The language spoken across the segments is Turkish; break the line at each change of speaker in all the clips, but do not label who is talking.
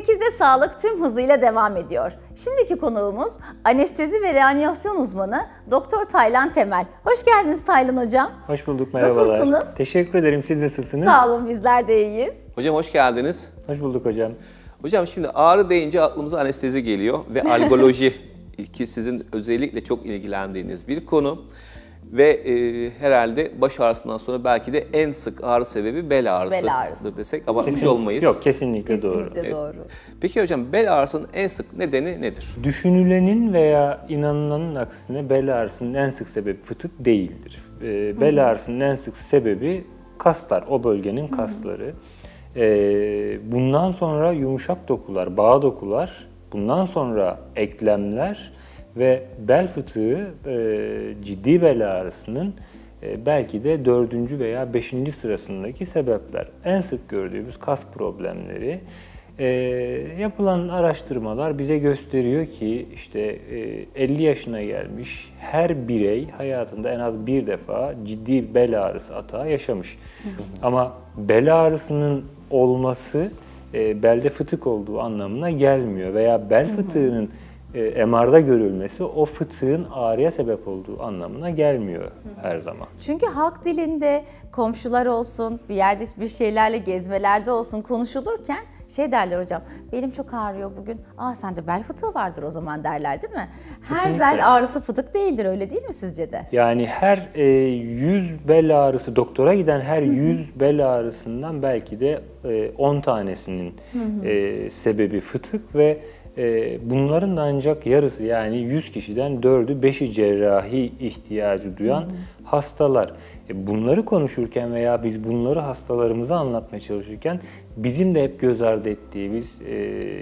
8'de sağlık tüm hızıyla devam ediyor. Şimdiki konuğumuz anestezi ve reanimasyon uzmanı Doktor Taylan Temel. Hoş geldiniz Taylan Hocam.
Hoş bulduk, merhabalar.
Nasılsınız?
Teşekkür ederim, siz nasılsınız?
Sağ olun, bizler de iyiyiz.
Hocam hoş geldiniz.
Hoş bulduk hocam.
Hocam şimdi ağrı deyince aklımıza anestezi geliyor ve algoloji ki sizin özellikle çok ilgilendiğiniz bir konu. Ve herhalde baş ağrısından sonra belki de en sık ağrı sebebi bel ağrısıdır desek abartmış olmayız.
Yok, kesinlikle doğru.
Kesinlikle doğru.
Peki hocam bel ağrısının en sık nedeni nedir?
Düşünülenin veya inanılanın aksine bel ağrısının en sık sebebi fıtık değildir. Bel ağrısının en sık sebebi kaslar, o bölgenin kasları. Bundan sonra yumuşak dokular, bağ dokular, bundan sonra eklemler ve bel fıtığı ciddi bel ağrısının belki de 4. veya 5. sırasındaki sebepler. En sık gördüğümüz kas problemleri. Yapılan araştırmalar bize gösteriyor ki işte 50 yaşına gelmiş her birey hayatında en az bir defa ciddi bel ağrısı atağı yaşamış. Ama bel ağrısının olması belde fıtık olduğu anlamına gelmiyor veya bel fıtığının MR'da görülmesi o fıtığın ağrıya sebep olduğu anlamına gelmiyor her zaman.
Çünkü halk dilinde komşular olsun, bir yerde bir şeylerle gezmelerde olsun konuşulurken şey derler hocam, benim çok ağrıyor bugün. Sende bel fıtığı vardır o zaman derler değil mi? Her
Kesinlikle.
bel ağrısı fıtık değildir, öyle değil mi sizce de?
Yani her 100 bel ağrısı, doktora giden her 100 bel ağrısından belki de 10 tanesinin sebebi fıtık ve bunların da ancak yarısı, yani 100 kişiden 4'ü 5'i cerrahi ihtiyacı duyan hastalar. Bunları konuşurken veya biz bunları hastalarımıza anlatmaya çalışırken bizim de hep göz ardı ettiğimiz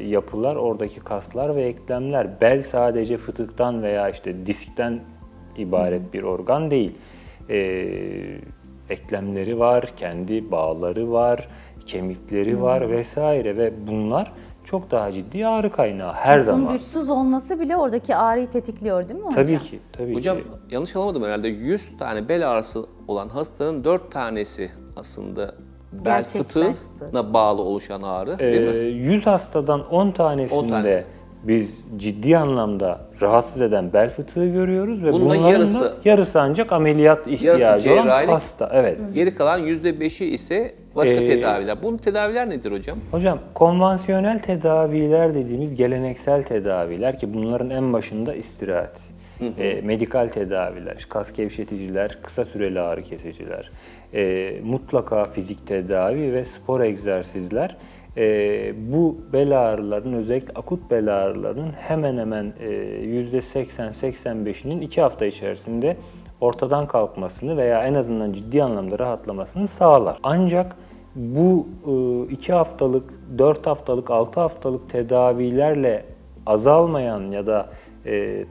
yapılar oradaki kaslar ve eklemler. Bel sadece fıtıktan veya işte diskten ibaret bir organ değil. Eklemleri var, kendi bağları var, kemikleri var vesaire ve bunlar çok daha ciddi ağrı kaynağı her zaman.
Kasın güçsüz olması bile oradaki ağrıyı tetikliyor değil mi hocam?
Tabii ki, tabii
Hocam
ki.
yanlış anlamadım herhalde 100 tane bel ağrısı olan hastanın 4 tanesi aslında bel
Gerçek
fıtığına
bel fıtığı.
bağlı oluşan ağrı değil mi?
100 hastadan 10 tanesinde
10 tanesi.
biz ciddi anlamda rahatsız eden bel fıtığı görüyoruz ve
Bunun da
bunların
yarısı
ancak ameliyat ihtiyacı olan
cerrahilik.
hasta. Evet.
Geri kalan %5'i ise başka tedaviler. Bunun tedaviler nedir hocam?
Hocam konvansiyonel tedaviler dediğimiz geleneksel tedaviler ki bunların en başında istirahat, medikal tedaviler, kas gevşeticiler, kısa süreli ağrı kesiciler, mutlaka fizik tedavi ve spor egzersizler. Bu bel ağrılarının, özellikle akut bel ağrılarının hemen hemen %80-85'inin 2 hafta içerisinde ortadan kalkmasını veya en azından ciddi anlamda rahatlamasını sağlar. Ancak bu 2 haftalık, 4 haftalık, 6 haftalık tedavilerle azalmayan ya da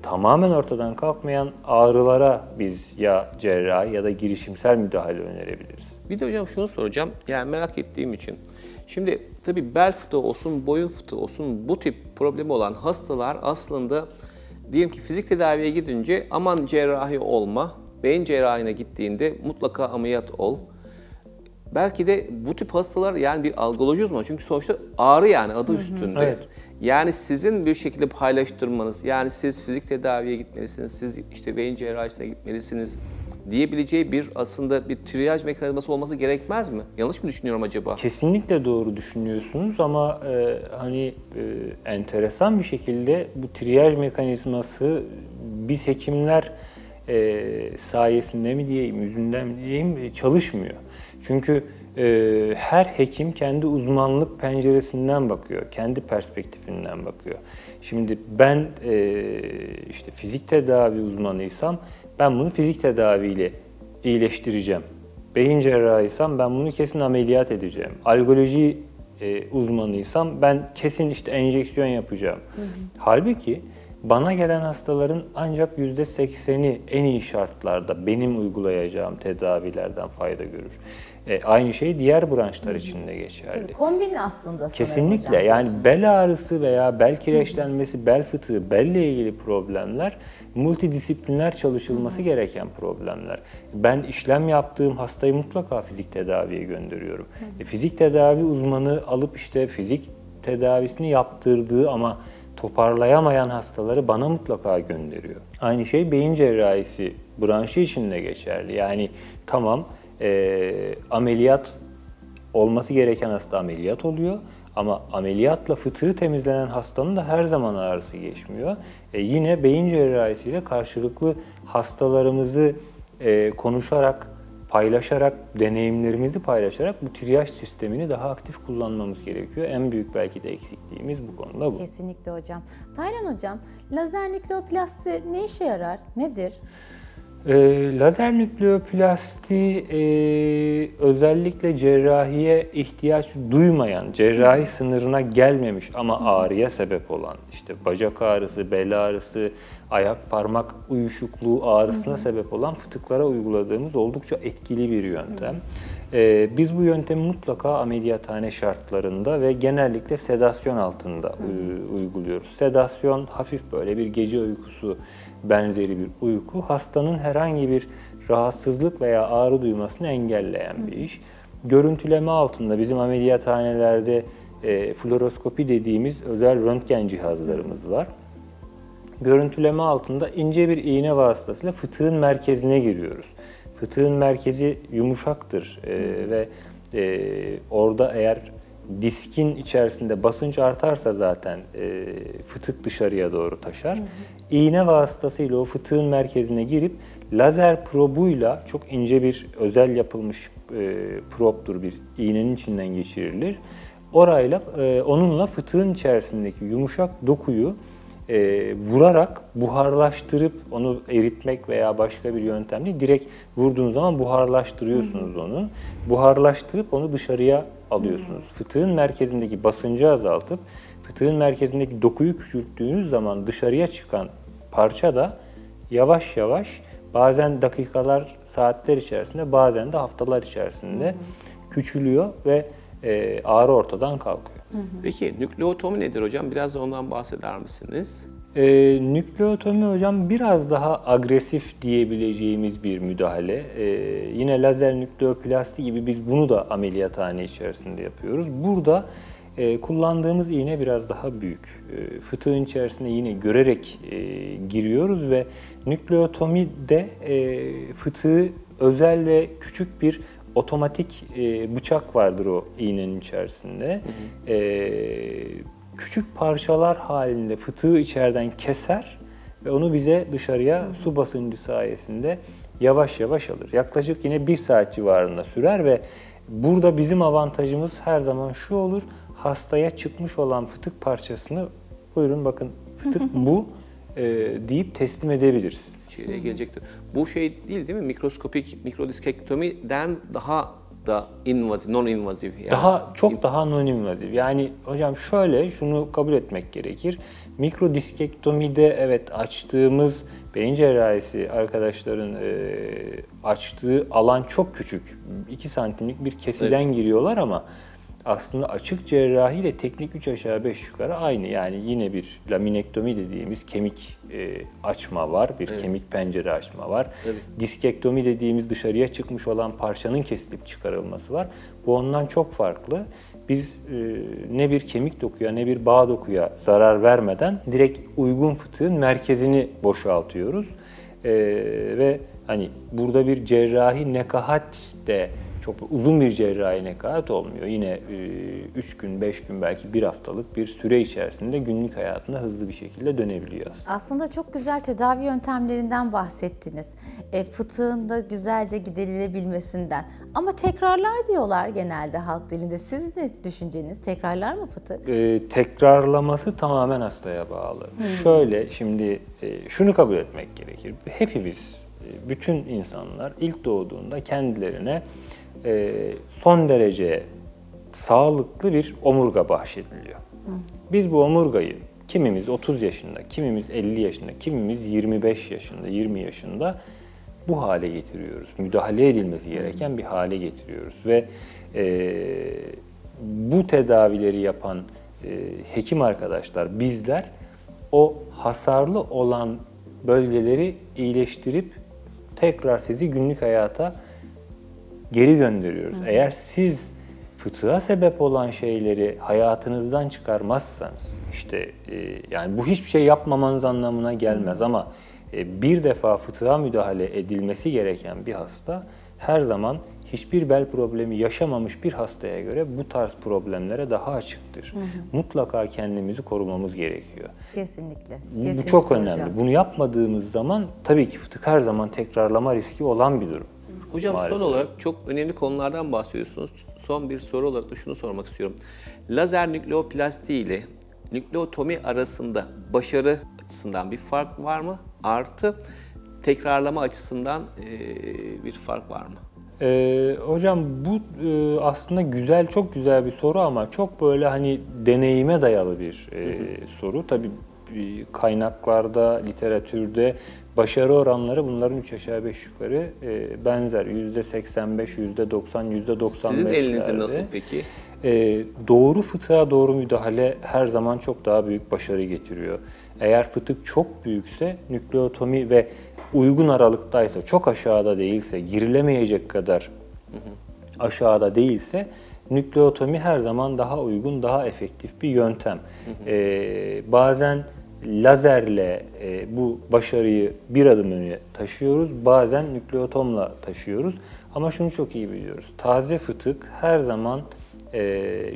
tamamen ortadan kalkmayan ağrılara biz ya cerrahi ya da girişimsel müdahale önerebiliriz.
Bir de hocam şunu soracağım, yani merak ettiğim için. Şimdi tabii bel fıtığı olsun, boyun fıtığı olsun bu tip problemi olan hastalar aslında diyelim ki fizik tedaviye gidince aman cerrahi olma, beyin cerrahine gittiğinde mutlaka ameliyat ol. Belki de bu tip hastalar yani bir algoloji uzmanı çünkü sonuçta ağrı yani adı üstünde.
Evet.
Yani sizin bir şekilde paylaştırmanız, yani siz fizik tedaviye gitmelisiniz, siz işte beyin cerrahisine gitmelisiniz diyebileceği bir aslında bir triyaj mekanizması olması gerekmez mi? Yanlış mı düşünüyorum acaba?
Kesinlikle doğru düşünüyorsunuz ama enteresan bir şekilde bu triyaj mekanizması biz hekimler sayesinde mi diyeyim, yüzünden mi diyeyim çalışmıyor. Çünkü her hekim kendi uzmanlık penceresinden bakıyor, kendi perspektifinden bakıyor. Şimdi ben işte fizik tedavi uzmanıysam ben bunu fizik tedaviyle iyileştireceğim. Beyin cerrahıysam ben bunu kesin ameliyat edeceğim. Algoloji uzmanıysam ben kesin işte enjeksiyon yapacağım. Halbuki bana gelen hastaların ancak %80'i en iyi şartlarda benim uygulayacağım tedavilerden fayda görür. Aynı şey diğer branşlar için de geçerli.
Kombin aslında
Kesinlikle
hocam,
yani
diyorsunuz.
bel ağrısı veya bel kireçlenmesi, bel fıtığı, belle ilgili problemler multidisipliner çalışılması gereken problemler. Ben işlem yaptığım hastayı mutlaka fizik tedaviye gönderiyorum. Fizik tedavi uzmanı alıp işte fizik tedavisini yaptırdığı ama toparlayamayan hastaları bana mutlaka gönderiyor. Aynı şey beyin cerrahisi branşı için de geçerli. Yani tamam ameliyat olması gereken hasta ameliyat oluyor ama ameliyatla fıtığı temizlenen hastanın da her zaman ağrısı geçmiyor. Yine beyin cerrahisiyle karşılıklı hastalarımızı konuşarak, paylaşarak, deneyimlerimizi paylaşarak bu triyaj sistemini daha aktif kullanmamız gerekiyor. En büyük belki de eksikliğimiz bu konuda bu.
Kesinlikle hocam. Taylan hocam, lazer nükleoplasti ne işe yarar? Nedir?
Lazer nükleoplasti özellikle cerrahiye ihtiyaç duymayan, cerrahi sınırına gelmemiş ama ağrıya sebep olan, işte bacak ağrısı, bel ağrısı, ayak parmak uyuşukluğu ağrısına sebep olan fıtıklara uyguladığımız oldukça etkili bir yöntem. Biz bu yöntemi mutlaka ameliyathane şartlarında ve genellikle sedasyon altında uyguluyoruz. Sedasyon hafif böyle bir gece uykusu benzeri bir uyku, hastanın herhangi bir rahatsızlık veya ağrı duymasını engelleyen bir iş. Görüntüleme altında bizim ameliyathanelerde fluoroskopi dediğimiz özel röntgen cihazlarımız var. Görüntüleme altında ince bir iğne vasıtasıyla fıtığın merkezine giriyoruz. Fıtığın merkezi yumuşaktır ve orada eğer diskin içerisinde basınç artarsa zaten fıtık dışarıya doğru taşar. İğne vasıtasıyla o fıtığın merkezine girip lazer probuyla, çok ince bir özel yapılmış proptur, bir iğnenin içinden geçirilir. Orayla onunla fıtığın içerisindeki yumuşak dokuyu vurarak buharlaştırıp onu eritmek veya başka bir yöntemle direkt vurduğunuz zaman buharlaştırıyorsunuz onu. Buharlaştırıp onu dışarıya alıyorsunuz. Fıtığın merkezindeki basıncı azaltıp fıtığın merkezindeki dokuyu küçülttüğünüz zaman dışarıya çıkan parça da yavaş yavaş, bazen dakikalar, saatler içerisinde, bazen de haftalar içerisinde küçülüyor ve ağrı ortadan kalkıyor.
Peki nükleotomi nedir hocam? Biraz da ondan bahseder misiniz?
Nükleotomi hocam biraz daha agresif diyebileceğimiz bir müdahale. Yine lazer nükleoplasti gibi biz bunu da ameliyathane içerisinde yapıyoruz. Burada kullandığımız iğne biraz daha büyük. Fıtığın içerisine yine görerek giriyoruz ve nükleotomide fıtığı özel ve küçük bir otomatik bıçak vardır o iğnenin içerisinde. Küçük parçalar halinde fıtığı içeriden keser ve onu bize dışarıya su basıncı sayesinde yavaş yavaş alır. Yaklaşık yine 1 saat civarında sürer ve burada bizim avantajımız her zaman şu olur: hastaya çıkmış olan fıtık parçasını buyurun bakın fıtık bu deyip teslim edebiliriz.
Şeye gelecektir. Bu şey değil mi? Mikroskopik mikrodiskektomiden daha da invazif, non-invazif. Yani.
Çok daha non-invazif. Yani hocam şöyle, şunu kabul etmek gerekir. Mikrodiskektomide evet açtığımız beyin cerrahisi arkadaşların açtığı alan çok küçük. 2 santimlik bir kesiden giriyorlar ama aslında açık cerrahi ile teknik 3 aşağı 5 yukarı aynı. Yani yine bir laminektomi dediğimiz kemik açma var, bir kemik pencere açma var. Diskektomi dediğimiz dışarıya çıkmış olan parçanın kesilip çıkarılması var. Bu ondan çok farklı. Biz ne bir kemik dokuya ne bir bağ dokuya zarar vermeden direkt uygun fıtığın merkezini boşaltıyoruz. Ve hani burada bir cerrahi nekahat de çok uzun bir cerrahi nekaat olmuyor. Yine 3 gün, 5 gün, belki 1 haftalık bir süre içerisinde günlük hayatına hızlı bir şekilde dönebiliyor aslında.
Aslında çok güzel tedavi yöntemlerinden bahsettiniz. Fıtığın da güzelce giderilebilmesinden. Ama tekrarlar diyorlar genelde halk dilinde. Siz ne düşünceniz? Tekrarlar mı fıtık?
Tekrarlaması tamamen hastaya bağlı. Şöyle, şimdi şunu kabul etmek gerekir. Hepimiz, bütün insanlar ilk doğduğunda kendilerine son derece sağlıklı bir omurga bahşediliyor. Biz bu omurgayı kimimiz 30 yaşında, kimimiz 50 yaşında, kimimiz 25 yaşında, 20 yaşında bu hale getiriyoruz. Müdahale edilmesi gereken bir hale getiriyoruz ve bu tedavileri yapan hekim arkadaşlar, bizler o hasarlı olan bölgeleri iyileştirip tekrar sizi günlük hayata geri gönderiyoruz. Eğer siz fıtığa sebep olan şeyleri hayatınızdan çıkarmazsanız, işte yani bu hiçbir şey yapmamanız anlamına gelmez ama bir defa fıtığa müdahale edilmesi gereken bir hasta her zaman hiçbir bel problemi yaşamamış bir hastaya göre bu tarz problemlere daha açıktır. Mutlaka kendimizi korumamız gerekiyor.
Kesinlikle.
Bu çok önemli. Bunu yapmadığımız zaman tabii ki fıtık her zaman tekrarlama riski olan bir durum.
Hocam
Maalesef.
son olarak çok önemli konulardan bahsediyorsunuz. Son bir soru olarak da şunu sormak istiyorum. Lazer nükleoplasti ile nükleotomi arasında başarı açısından bir fark var mı? Artı tekrarlama açısından bir fark var mı?
Hocam bu aslında güzel, çok güzel bir soru ama çok böyle hani deneyime dayalı bir soru. Tabii kaynaklarda, literatürde başarı oranları bunların 3 aşağı 5 yukarı benzer. %85, %90, %95'lerde.
Sizin elinizde nasıl peki?
Doğru fıtığa doğru müdahale her zaman çok daha büyük başarı getiriyor. Eğer fıtık çok büyükse nükleotomi ve uygun aralıktaysa, çok aşağıda değilse, girilemeyecek kadar aşağıda değilse nükleotomi her zaman daha uygun, daha efektif bir yöntem. Bazen lazerle bu başarıyı bir adım öne taşıyoruz, bazen nükleotomla taşıyoruz. Ama şunu çok iyi biliyoruz, taze fıtık her zaman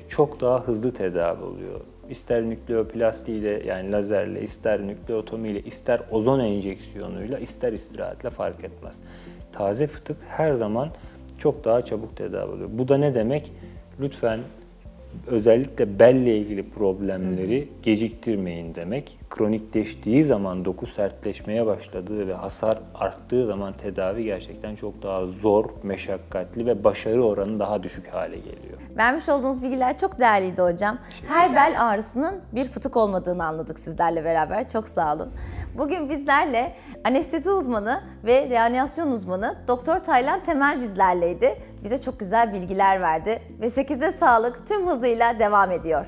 çok daha hızlı tedavi oluyor. İster nükleoplastiyle yani lazerle, ister nükleotomiyle, ister ozon enjeksiyonuyla, ister istirahatle fark etmez. Taze fıtık her zaman çok daha çabuk tedavi oluyor. Bu da ne demek? Lütfen özellikle belle ilgili problemleri geciktirmeyin demek. Kronikleştiği zaman, doku sertleşmeye başladığı ve hasar arttığı zaman tedavi gerçekten çok daha zor, meşakkatli ve başarı oranı daha düşük hale geliyor.
Vermiş olduğunuz bilgiler çok değerliydi hocam. Her bel ağrısının bir fıtık olmadığını anladık sizlerle beraber. Çok sağ olun. Bugün bizlerle anestezi uzmanı ve reanimasyon uzmanı Doktor Taylan Temel bizlerleydi. Bize çok güzel bilgiler verdi ve 8'de sağlık tüm hızıyla devam ediyor.